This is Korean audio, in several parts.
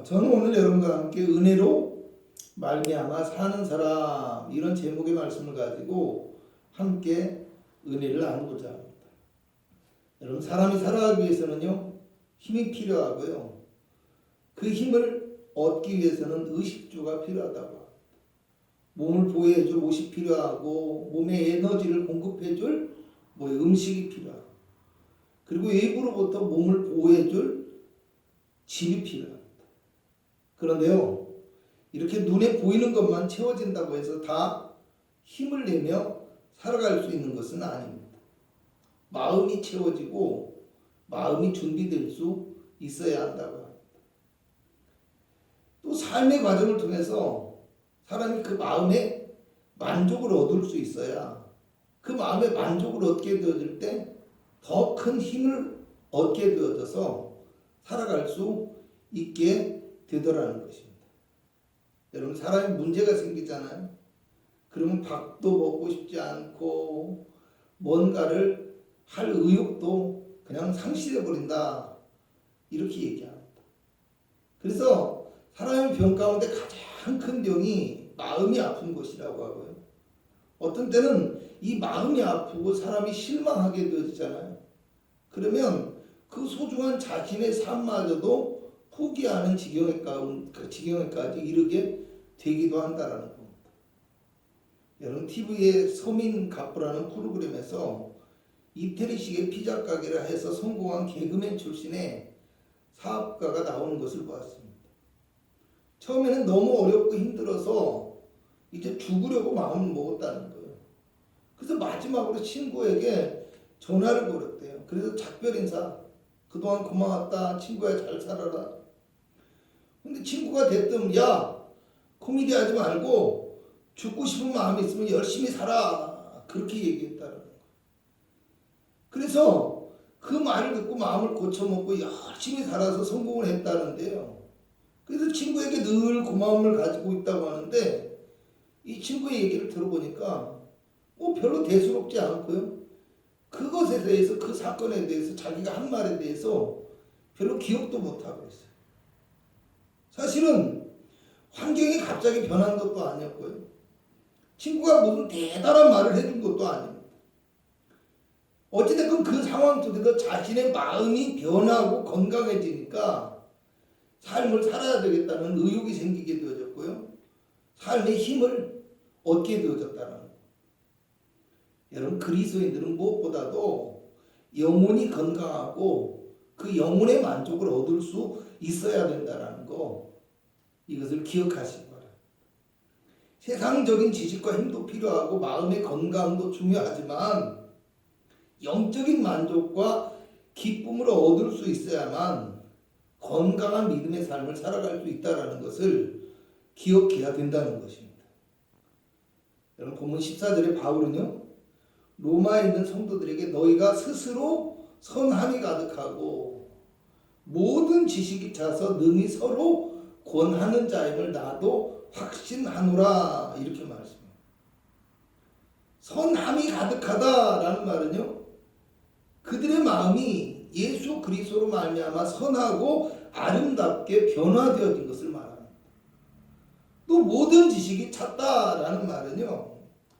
저는 오늘 여러분과 함께 은혜로 말미암아 사는 사람 이런 제목의 말씀을 가지고 함께 은혜를 나누고자 합니다. 여러분, 사람이 살아가기 위해서는요 힘이 필요하고요, 그 힘을 얻기 위해서는 의식주가 필요하다고 합니다. 몸을 보호해줄 옷이 필요하고 몸에 에너지를 공급해줄 음식이 필요하고, 그리고 외부로부터 몸을 보호해줄 집이 필요합니다. 그런데요, 이렇게 눈에 보이는 것만 채워진다고 해서 다 힘을 내며 살아갈 수 있는 것은 아닙니다. 마음이 채워지고 마음이 준비될 수 있어야 한다고 합니다. 또 삶의 과정을 통해서 사람이 그 마음에 만족을 얻을 수 있어야, 그 마음에 만족을 얻게 되어질 때 더 큰 힘을 얻게 되어져서 살아갈 수 있게 되더라는 것입니다. 여러분, 사람이 문제가 생기잖아요. 그러면 밥도 먹고 싶지 않고 뭔가를 할 의욕도 그냥 상실해 버린다, 이렇게 얘기합니다. 그래서 사람의 병 가운데 가장 큰 병이 마음이 아픈 것이라고 하고요, 어떤 때는 이 마음이 아프고 사람이 실망하게 되어지잖아요. 그러면 그 소중한 자신의 삶마저도 포기하는 지경에까지 이르게 되기도 한다라는 겁니다. 여러분, TV의 서민갑부라는 프로그램에서 이태리식의 피자 가게를 해서 성공한 개그맨 출신의 사업가가 나오는 것을 보았습니다. 처음에는 너무 어렵고 힘들어서 이제 죽으려고 마음을 먹었다는 거예요. 그래서 마지막으로 친구에게 전화를 걸었대요. 그래서 작별 인사, 그동안 고마웠다, 친구야 잘 살아라. 근데 친구가 대뜸, 야, 코미디 하지 말고 죽고 싶은 마음이 있으면 열심히 살아, 그렇게 얘기했다는 거예요. 그래서 그 말을 듣고 마음을 고쳐먹고 열심히 살아서 성공을 했다는데요. 그래서 친구에게 늘 고마움을 가지고 있다고 하는데, 이 친구의 얘기를 들어보니까 별로 대수롭지 않고요, 그것에 대해서, 그 사건에 대해서, 자기가 한 말에 대해서 별로 기억도 못하고 있어요. 사실은 환경이 갑자기 변한 것도 아니었고요, 친구가 무슨 대단한 말을 해준 것도 아닙니다. 어찌됐건 그 상황 속에서 자신의 마음이 변하고 건강해지니까 삶을 살아야 되겠다는 의욕이 생기게 되어졌고요, 삶의 힘을 얻게 되어졌다는 거예요. 여러분, 그리스도인들은 무엇보다도 영혼이 건강하고 그 영혼의 만족을 얻을 수 있어야 된다는 거, 이것을 기억하시기 바랍니다. 세상적인 지식과 힘도 필요하고 마음의 건강도 중요하지만 영적인 만족과 기쁨을 얻을 수 있어야만 건강한 믿음의 삶을 살아갈 수 있다는 것을 기억해야 된다는 것입니다. 여러분, 본문 14절에 바울은요, 로마에 있는 성도들에게 너희가 스스로 선함이 가득하고 모든 지식이 차서 능히 서로 권하는 자임을 나도 확신하노라, 이렇게 말씀합니다. 선함이 가득하다라는 말은요, 그들의 마음이 예수 그리스도로 말미암아 선하고 아름답게 변화되어진 것을 말합니다. 또 모든 지식이 찼다라는 말은요,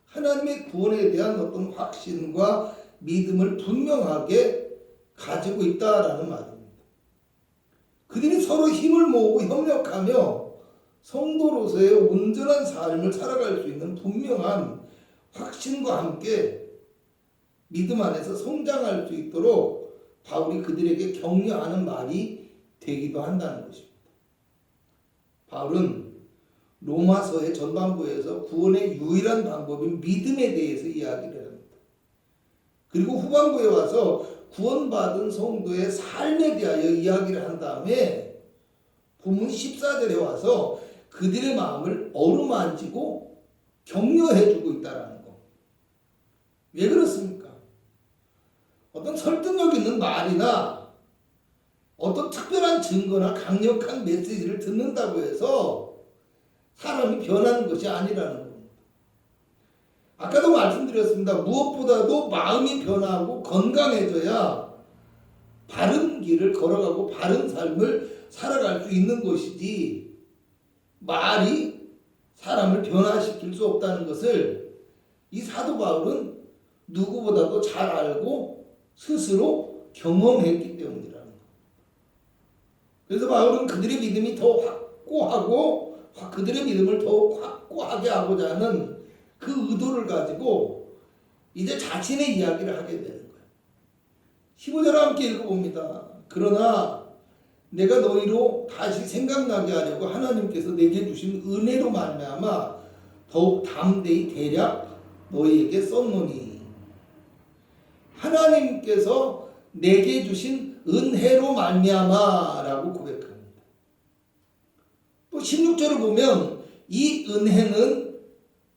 하나님의 구원에 대한 어떤 확신과 믿음을 분명하게 가지고 있다라는 말입니다. 그들이 서로 힘을 모으고 협력하며 성도로서의 온전한 삶을 살아갈 수 있는 분명한 확신과 함께 믿음 안에서 성장할 수 있도록 바울이 그들에게 격려하는 말이 되기도 한다는 것입니다. 바울은 로마서의 전반부에서 구원의 유일한 방법인 믿음에 대해서 이야기를 합니다. 그리고 후반부에 와서 구원받은 성도의 삶에 대하여 이야기를 한 다음에 본문 14절에 와서 그들의 마음을 어루만지고 격려해주고 있다는 거. 왜 그렇습니까? 어떤 설득력 있는 말이나 어떤 특별한 증거나 강력한 메시지를 듣는다고 해서 사람이 변하는 것이 아니라는 겁니다. 아까도 말씀드렸습니다. 무엇보다도 마음이 변하고 건강해져야 바른 길을 걸어가고 바른 삶을 살아갈 수 있는 것이지 말이 사람을 변화시킬 수 없다는 것을 이 사도 바울은 누구보다도 잘 알고 스스로 경험했기 때문이라는 것. 그래서 바울은 그들의 믿음이 더 확고하고 그들의 믿음을 더욱 확고하게 하고자 하는 그 의도를 가지고 이제 자신의 이야기를 하게 되는 거예요. 15절을 함께 읽어봅니다. 그러나 내가 너희로 다시 생각나게 하려고 하나님께서 내게 주신 은혜로 말미암아 더욱 담대히 대략 너희에게 썼노니. 하나님께서 내게 주신 은혜로 말미암아라고 고백합니다. 또 16절을 보면 이 은혜는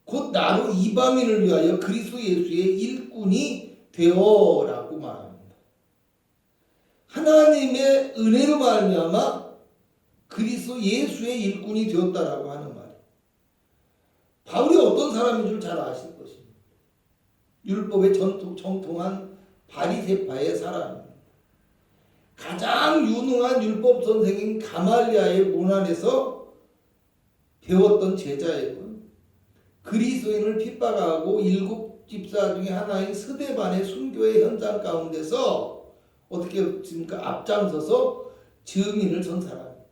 곧 나로 이방인을 위하여 그리스도 예수의 일꾼이 되어라고 말합니다. 하나님의 은혜로 말미암아 그리스도 예수의 일꾼이 되었다라고 하는 말이에요. 바울이 어떤 사람인 줄 잘 아실 것입니다. 율법에 정통한 바리새파의 사람입니다. 가장 유능한 율법 선생인 가말리아의 문안에서 배웠던 제자이고 그리스도인을 핍박하고 7집사 중에 하나인 스데반의 순교의 현장 가운데서 어떻게 했습니까? 앞장서서 증인을 선 사람입니다.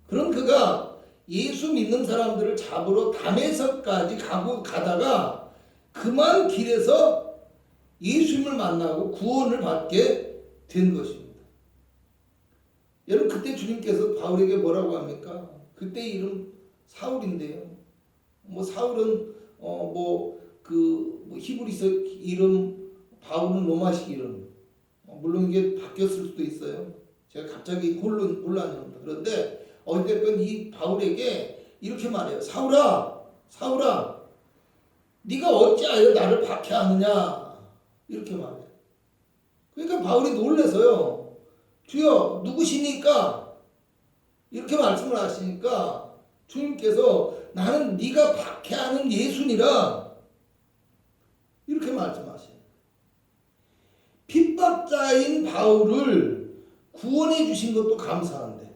그런 그가 예수 믿는 사람들을 잡으러 다메섹까지 가다가 그만 길에서 예수님을 만나고 구원을 받게 된 것입니다. 여러분 그때 주님께서 바울에게 뭐라고 합니까? 그때 이름 사울인데요. 사울은 히브리서 이름, 바울은 로마식 이름. 물론 이게 바뀌었을 수도 있어요. 제가 갑자기 혼란합니다. 그런데 어쨌든 이 바울에게 이렇게 말해요. 사울아, 사울아, 네가 어찌하여 나를 박해하느냐? 이렇게 말해요. 그러니까 바울이 놀라서요. 주여 누구시니까? 이렇게 말씀을 하시니까 주님께서 나는 네가 박해하는 예수니라 이렇게 말씀하세요. 핍박자인 바울을 구원해 주신 것도 감사한데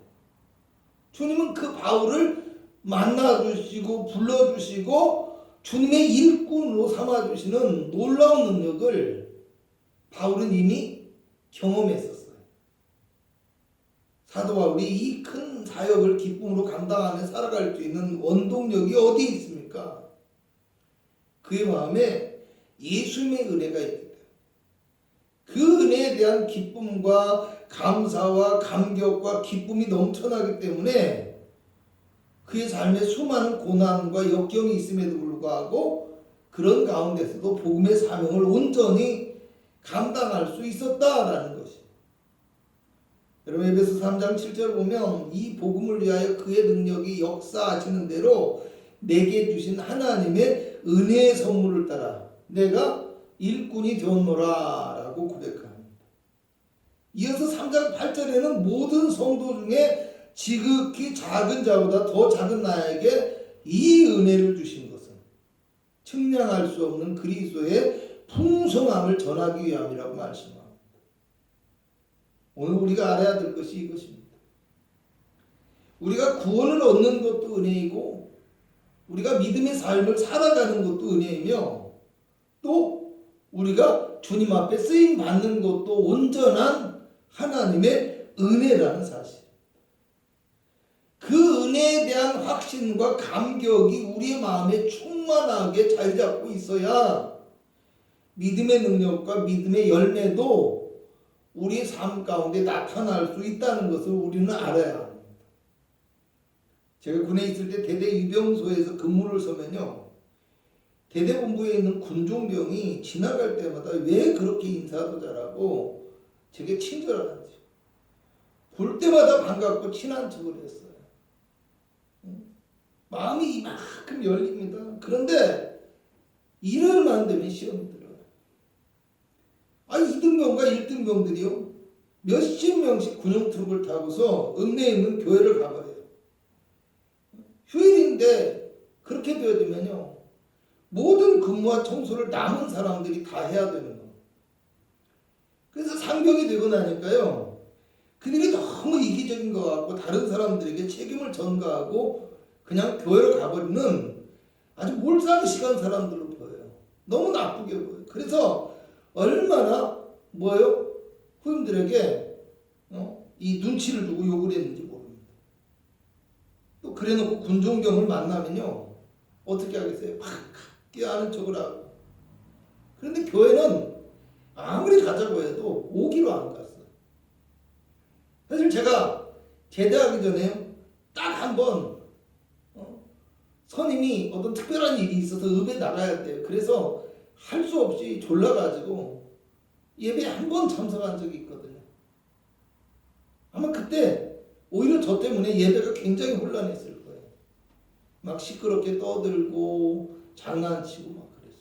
주님은 그 바울을 만나주시고 불러주시고 주님의 일꾼으로 삼아주시는 놀라운 능력을 바울은 이미 경험했었어요. 사도 바울이 이 큰 사역을 기쁨으로 감당하며 살아갈 수 있는 원동력이 어디에 있습니까? 그의 마음에 예수님의 은혜가 있기 때문에 그 은혜에 대한 기쁨과 감사와 감격과 기쁨이 넘쳐나기 때문에 그의 삶에 수많은 고난과 역경이 있음에도 불구하고 그런 가운데서도 복음의 사명을 온전히 감당할 수 있었다라는 것이. 여러분 에베소 3장 7절 보면 이 복음을 위하여 그의 능력이 역사하시는 대로 내게 주신 하나님의 은혜의 선물을 따라 내가 일꾼이 되었노라 라고 고백합니다. 이어서 3장 8절에는 모든 성도 중에 지극히 작은 자보다 더 작은 나에게 이 은혜를 주신 것은 측량할 수 없는 그리스도의 풍성함을 전하기 위함이라고 말씀합니다. 오늘 우리가 알아야 될 것이 이것입니다. 우리가 구원을 얻는 것도 은혜이고 우리가 믿음의 삶을 살아가는 것도 은혜이며 또 우리가 주님 앞에 쓰임 받는 것도 온전한 하나님의 은혜라는 사실. 그 은혜에 대한 확신과 감격이 우리의 마음에 충만하게 자리 잡고 있어야 믿음의 능력과 믿음의 열매도 우리의 삶 가운데 나타날 수 있다는 것을 우리는 알아야 합니다. 제가 군에 있을 때 대대 입영소에서 근무를 서면요. 대대본부에 있는 군종병이 지나갈 때마다 왜 그렇게 인사도 잘하고 제게 친절한지 볼 때마다 반갑고 친한 척을 했어요. 마음이 이만큼 열립니다. 그런데 일요일만 되면 시험이 들어요. 2등병과 1등병들이요. 몇십 명씩 군용트럭을 타고서 읍내에 있는 교회를 가버려요. 휴일인데 그렇게 되어지면요. 모든 근무와 청소를 남은 사람들이 다 해야 되는 거예요. 그래서 상병이 되고 나니까요. 그들이 너무 이기적인 것 같고 다른 사람들에게 책임을 전가하고 그냥 교회로 가버리는 아주 몰상식한 사람들로 보여요. 너무 나쁘게 보여요. 그래서 얼마나 뭐예요? 후임들에게 이 눈치를 주고 욕을 했는지 모릅니다. 또 그래놓고 군종경을 만나면요 어떻게 하겠어요? 막 껴안은 척을 하고. 그런데 교회는 아무리 가자고 해도 오기로 안 갔어요. 사실 제가 제대하기 전에 딱 한 번 선임이 어떤 특별한 일이 있어서 읍에 나가야 돼요. 그래서 할 수 없이 졸라가지고 예배에 한 번 참석한 적이 있거든요. 아마 그때 오히려 저 때문에 예배가 굉장히 혼란했을 거예요. 막 시끄럽게 떠들고 장난치고 막 그래서.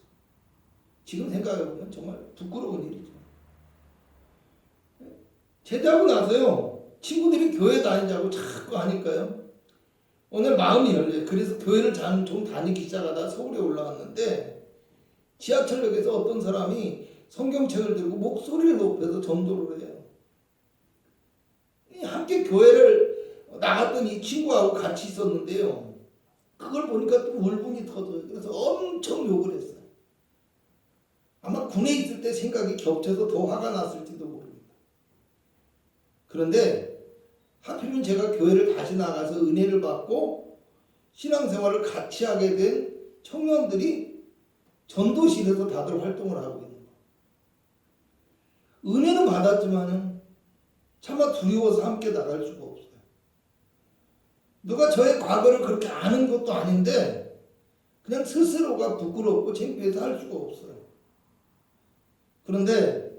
지금 생각해보면 정말 부끄러운 일이죠. 제대하고 나서요 친구들이 교회 다니자고 자꾸 하니까요 오늘 마음이 열려요. 그래서 교회를 좀 다니기 시작하다 서울에 올라왔는데 지하철역에서 어떤 사람이 성경책을 들고 목소리를 높여서 전도를 해요. 함께 교회를 나갔던 이 친구하고 같이 있었는데요. 그걸 보니까 또 울분이 터져요. 그래서 엄청 욕을 했어요. 아마 군에 있을 때 생각이 겹쳐서 더 화가 났을지도 모릅니다. 그런데 하필이면 제가 교회를 다시 나가서 은혜를 받고 신앙생활을 같이 하게 된 청년들이 전도실에서 다들 활동을 하고 있는 거예요. 은혜는 받았지만 차마 두려워서 함께 나갈 수가 없어요. 누가 저의 과거를 그렇게 아는 것도 아닌데 그냥 스스로가 부끄럽고 창피해서 할 수가 없어요. 그런데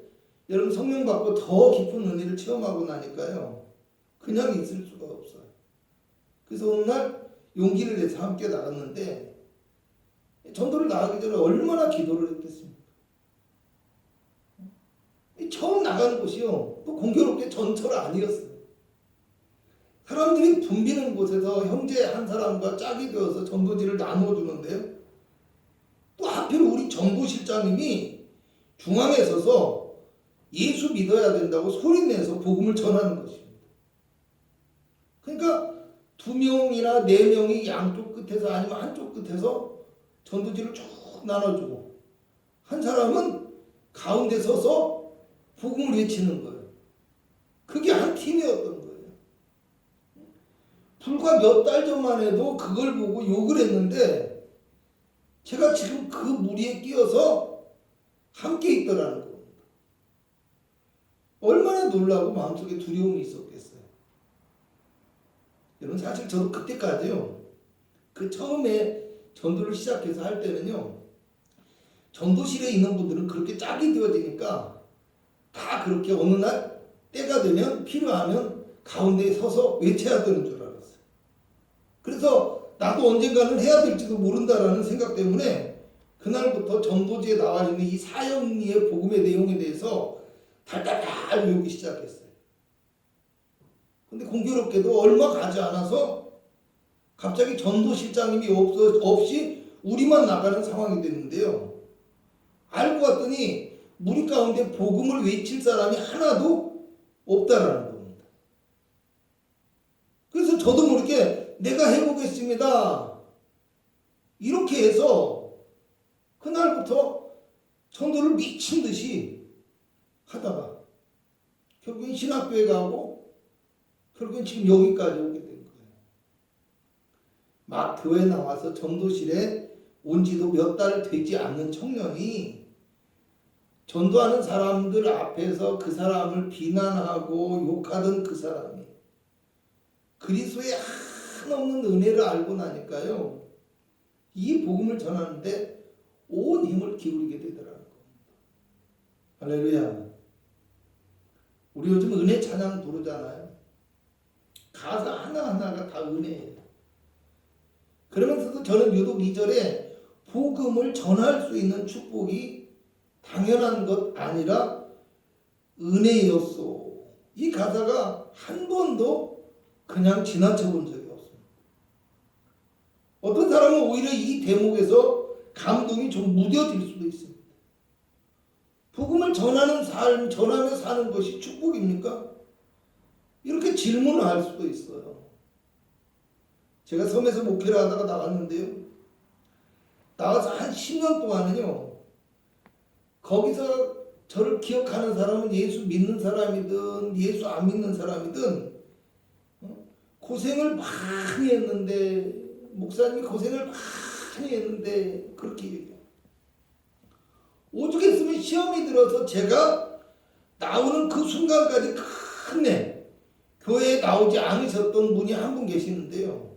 여러분 성령 받고 더 깊은 은혜를 체험하고 나니까요. 그냥 있을 수가 없어요. 그래서 어느 날 용기를 내서 함께 나갔는데 전도를 나가기 전에 얼마나 기도를 했겠습니까? 처음 나가는 곳이요. 또 공교롭게 전철 아니었어요. 사람들이 붐비는 곳에서 형제 한 사람과 짝이 되어서 전도지를 나눠주는데요. 또 하필 우리 정부실장님이 중앙에 서서 예수 믿어야 된다고 소리내서 복음을 전하는 것입니다. 그러니까 2명이나 4명이 양쪽 끝에서 아니면 한쪽 끝에서 전도지를 쭉 나눠주고 한 사람은 가운데 서서 복음을 외치는 거예요. 그게 한 팀이었던 거예요. 불과 몇 달 전만 해도 그걸 보고 욕을 했는데 제가 지금 그 무리에 끼어서 함께 있더라는 겁니다. 얼마나 놀라고 마음속에 두려움이 있었겠어요. 여러분 사실 저도 그때까지요. 그 처음에 전도를 시작해서 할 때는요. 전도실에 있는 분들은 그렇게 짝이 되어지니까 다 그렇게 어느 날 때가 되면 필요하면 가운데에 서서 외쳐야 되는 줄 알았어요. 그래서 나도 언젠가는 해야 될지도 모른다라는 생각 때문에 그날부터 전도지에 나와 있는 이 사형리의 복음의 내용에 대해서 달달달 외우기 시작했어요. 근데 공교롭게도 얼마 가지 않아서 갑자기 전도실장님이 없이 우리만 나가는 상황이 됐는데요. 알고 봤더니 무리 가운데 복음을 외칠 사람이 하나도 없다라는 겁니다. 그래서 저도 모르게 내가 해보겠습니다. 이렇게 해서 그날부터 전도를 미친 듯이 하다가 결국엔 신학교에 가고 결국엔 지금 여기까지 오게 된 거예요. 막 교회 나와서 전도실에 온 지도 몇 달 되지 않는 청년이 전도하는 사람들 앞에서 그 사람을 비난하고 욕하던 그 사람이 그리스도의 한없는 은혜를 알고 나니까요. 이 복음을 전하는데 온 힘을 기울이게 되더라는 겁니다. 할렐루야. 우리 요즘 은혜 찬양 부르잖아요. 가사 하나하나가 다 은혜예요. 그러면서도 저는 유독 2절에 복음을 전할 수 있는 축복이 당연한 것 아니라 은혜였소. 이 가사가 한 번도 그냥 지나쳐 본 적이 없습니다. 어떤 사람은 오히려 이 대목에서 감동이 좀 무뎌질 수도 있습니다. 복음을 전하는 삶, 전하며 사는 것이 축복입니까? 이렇게 질문을 할 수도 있어요. 제가 섬에서 목회를 하다가 나갔는데요. 나가서 한 10년 동안은요. 거기서 저를 기억하는 사람은 예수 믿는 사람이든 예수 안 믿는 사람이든 고생을 많이 했는데 목사님이 고생을 많이 했는데 그렇게 얘기해요. 오죽했으면 시험이 들어서 제가 나오는 그 순간까지 끝내 교회에 나오지 않으셨던 분이 한 분 계시는데요.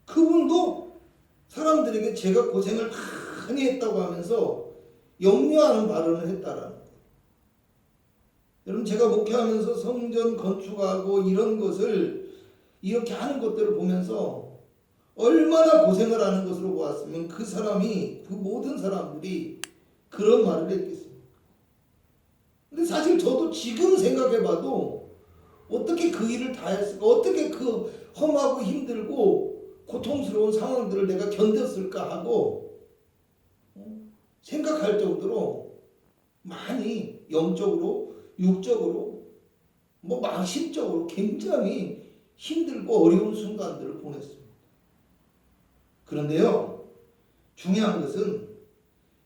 그분도 사람들에게 제가 고생을 많이 했다고 하면서 염려하는 발언을 했다라는 거예요. 여러분 제가 목회하면서 성전 건축하고 이런 것을 이렇게 하는 것들을 보면서 얼마나 고생을 하는 것으로 보았으면 그 사람이 그 모든 사람들이 그런 말을 했겠습니까? 근데 사실 저도 지금 생각해봐도 어떻게 그 일을 다 했을까? 어떻게 그 험하고 힘들고 고통스러운 상황들을 내가 견뎠을까 하고 생각할 정도로 많이 영적으로, 육적으로, 뭐 망심적으로 굉장히 힘들고 어려운 순간들을 보냈습니다. 그런데요, 중요한 것은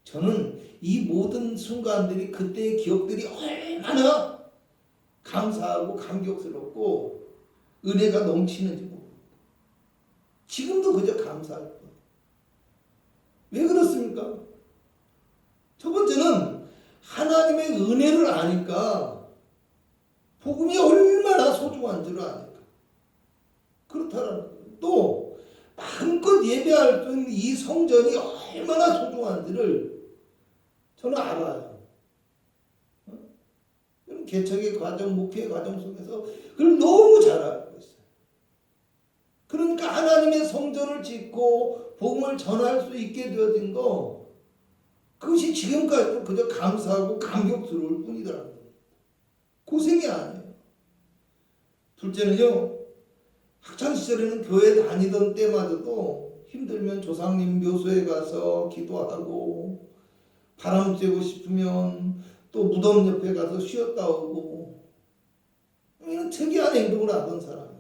저는 이 모든 순간들이 그때의 기억들이 얼마나 감사하고 감격스럽고 은혜가 넘치는지 모릅니다. 지금도 그저 감사할 뿐. 왜 그렇습니까? 첫 번째는 하나님의 은혜를 아니까 복음이 얼마나 소중한 줄 아니까 그렇다라는 거예요. 또 마음껏 예배할 수 있는 이 성전이 얼마나 소중한지를 저는 알아요. 개척의 과정, 목회의 과정 속에서 그걸 너무 잘 알고 있어요. 그러니까 하나님의 성전을 짓고 복음을 전할 수 있게 되어진 거 그것이 지금까지도 그저 감사하고 감격스러울 뿐이더라고요. 고생이 아니에요. 둘째는요. 학창시절에는 교회 다니던 때마저도 힘들면 조상님 묘소에 가서 기도하고 바람 쐬고 싶으면 또 무덤 옆에 가서 쉬었다 오고 이런 특이한 행동을 하던 사람이었어요.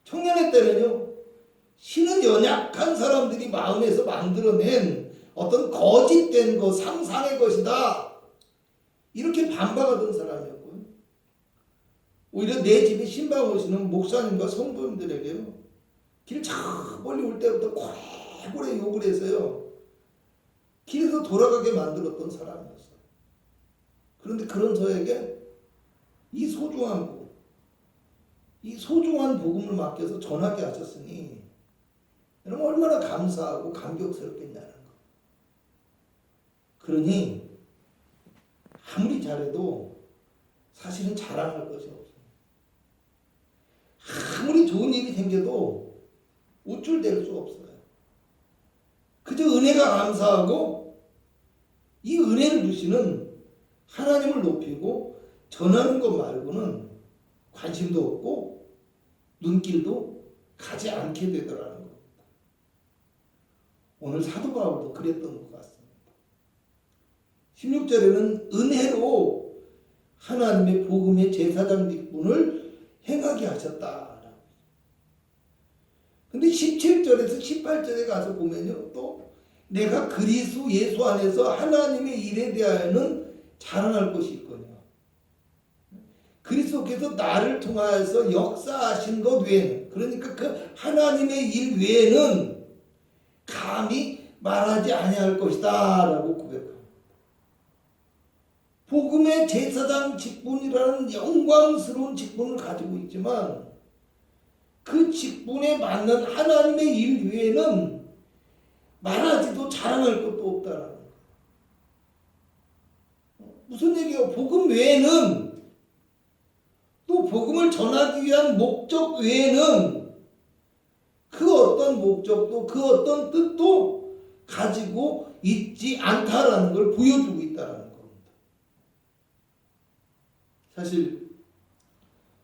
청년의 때는요. 신은 연약한 사람들이 마음에서 만들어낸 어떤 거짓된 것, 상상의 것이다. 이렇게 반박하던 사람이었고요. 오히려 내 집에 신방 오시는 목사님과 성도님들에게요. 길 저 멀리 올 때부터 고래고래 욕을 해서요. 길에서 돌아가게 만들었던 사람이었어요. 그런데 그런 저에게 이 소중한 복음을 맡겨서 전하게 하셨으니 여러분 얼마나 감사하고 감격스럽겠냐는 거. 그러니 아무리 잘해도 사실은 자랑할 것이 없어요. 아무리 좋은 일이 생겨도 우쭐댈 수 없어요. 그저 은혜가 감사하고 이 은혜를 주시는 하나님을 높이고 전하는 것 말고는 관심도 없고 눈길도 가지 않게 되더라는 겁니다. 오늘 사도 바울도 그랬던 것 같습니다. 16절에는 은혜로 하나님의 복음의 제사장 직분을 행하게 하셨다. 근데 17절에서 18절에 가서 보면요. 또 내가 그리스도 예수 안에서 하나님의 일에 대하여는 자랑할 것이 있거든요. 그리스도께서 나를 통하여서 역사하신 것 외에는 그러니까 그 하나님의 일 외에는 감히 말하지 아니할 것이다 라고 고백합니다. 복음의 제사장 직분이라는 영광스러운 직분을 가지고 있지만 그 직분에 맞는 하나님의 일 외에는 말하지도 자랑할 것도 없다라는 거예요. 무슨 얘기예요? 복음 외에는 또 복음을 전하기 위한 목적 외에는 그 어떤 목적도 그 어떤 뜻도 가지고 있지 않다라는 걸 보여주고 있다라는 겁니다. 사실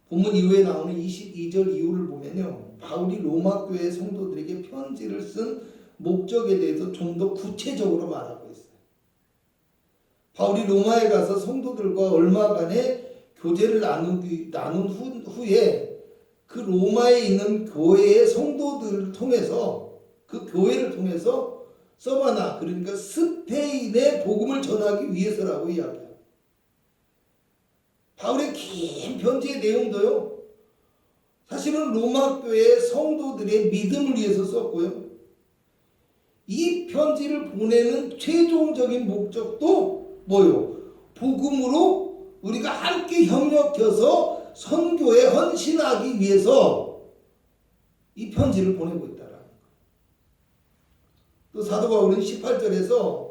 본문 이후에 나오는 22절 이후를 보면요. 바울이 로마 교회 성도들에게 편지를 쓴 목적에 대해서 좀 더 구체적으로 말하고 있어요. 바울이 로마에 가서 성도들과 얼마간의 교제를 나눈 후에 그 로마에 있는 교회의 성도들을 통해서 그 교회를 통해서 서바나 그러니까 스페인의 복음을 전하기 위해서라고 이야기해요. 바울의 긴 편지의 내용도요. 사실은 로마 교회의 성도들의 믿음을 위해서 썼고요. 이 편지를 보내는 최종적인 목적도 뭐요? 복음으로 우리가 함께 협력해서 선교에 헌신하기 위해서 이 편지를 보내고 있다라는 거예요. 또 사도 바울은 18절에서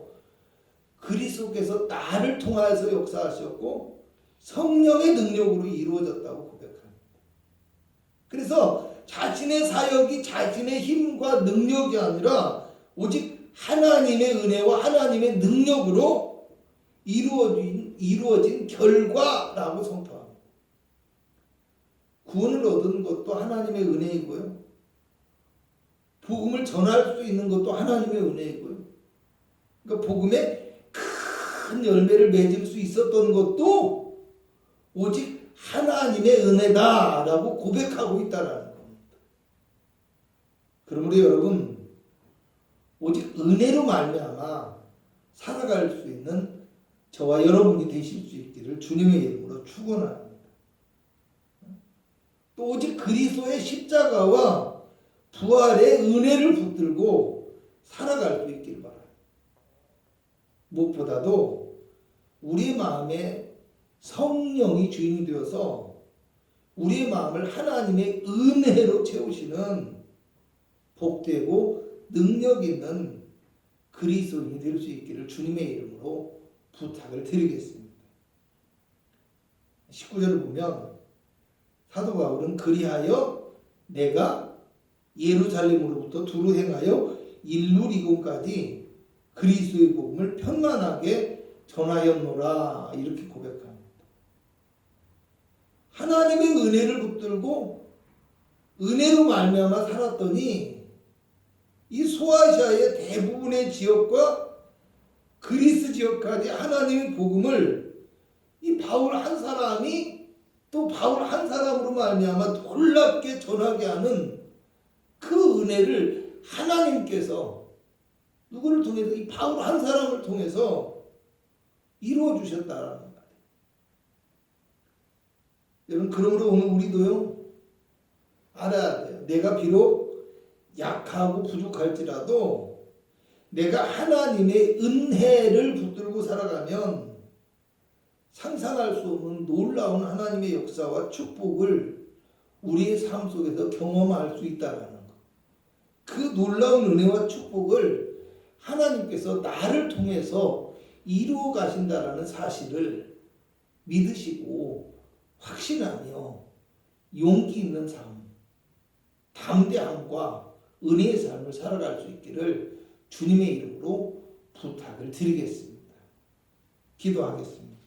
그리스도께서 나를 통하여서 역사하셨고 성령의 능력으로 이루어졌다고 고백합니다. 그래서 자신의 사역이 자신의 힘과 능력이 아니라 오직 하나님의 은혜와 하나님의 능력으로 이루어진 결과라고 선포합니다. 구원을 얻은 것도 하나님의 은혜이고요. 복음을 전할 수 있는 것도 하나님의 은혜이고요. 그러니까 복음에 큰 열매를 맺을 수 있었던 것도 오직 하나님의 은혜다라고 고백하고 있다라는 겁니다. 그러므로 여러분 오직 은혜로 말미암아 살아갈 수 있는 저와 여러분이 되실 수 있기를 주님의 이름으로 축원합니다. 또 오직 그리스도의 십자가와 부활의 은혜를 붙들고 살아갈 수 있기를 바라요. 무엇보다도 우리 마음에 성령이 주인이 되어서 우리의 마음을 하나님의 은혜로 채우시는 복되고 능력 있는 그리스도인이 될 수 있기를 주님의 이름으로 부탁을 드리겠습니다. 19절을 보면 사도 바울은 그리하여 내가 예루살렘으로부터 두루 행하여 일루리곤까지 그리스도의 복음을 편만하게 전하였노라 이렇게 고백합니다. 하나님의 은혜를 붙들고 은혜로 말미암아 살았더니 이 소아시아의 대부분의 지역과 그리스 지역까지 하나님의 복음을 이 바울 한 사람이 또 바울 한 사람으로 말미암아 놀랍게 전하게 하는 그 은혜를 하나님께서 누구를 통해서 이 바울 한 사람을 통해서 이루어 주셨다라는 거예요. 여러분 그러므로 오늘 우리도요 알아야 돼요. 내가 비록 약하고 부족할지라도 내가 하나님의 은혜를 붙들고 살아가면 상상할 수 없는 놀라운 하나님의 역사와 축복을 우리의 삶 속에서 경험할 수 있다는 것. 그 놀라운 은혜와 축복을 하나님께서 나를 통해서 이루어 가신다라는 사실을 믿으시고 확신하며 용기 있는 삶, 담대함과 은혜의 삶을 살아갈 수 있기를 주님의 이름으로 부탁을 드리겠습니다. 기도하겠습니다.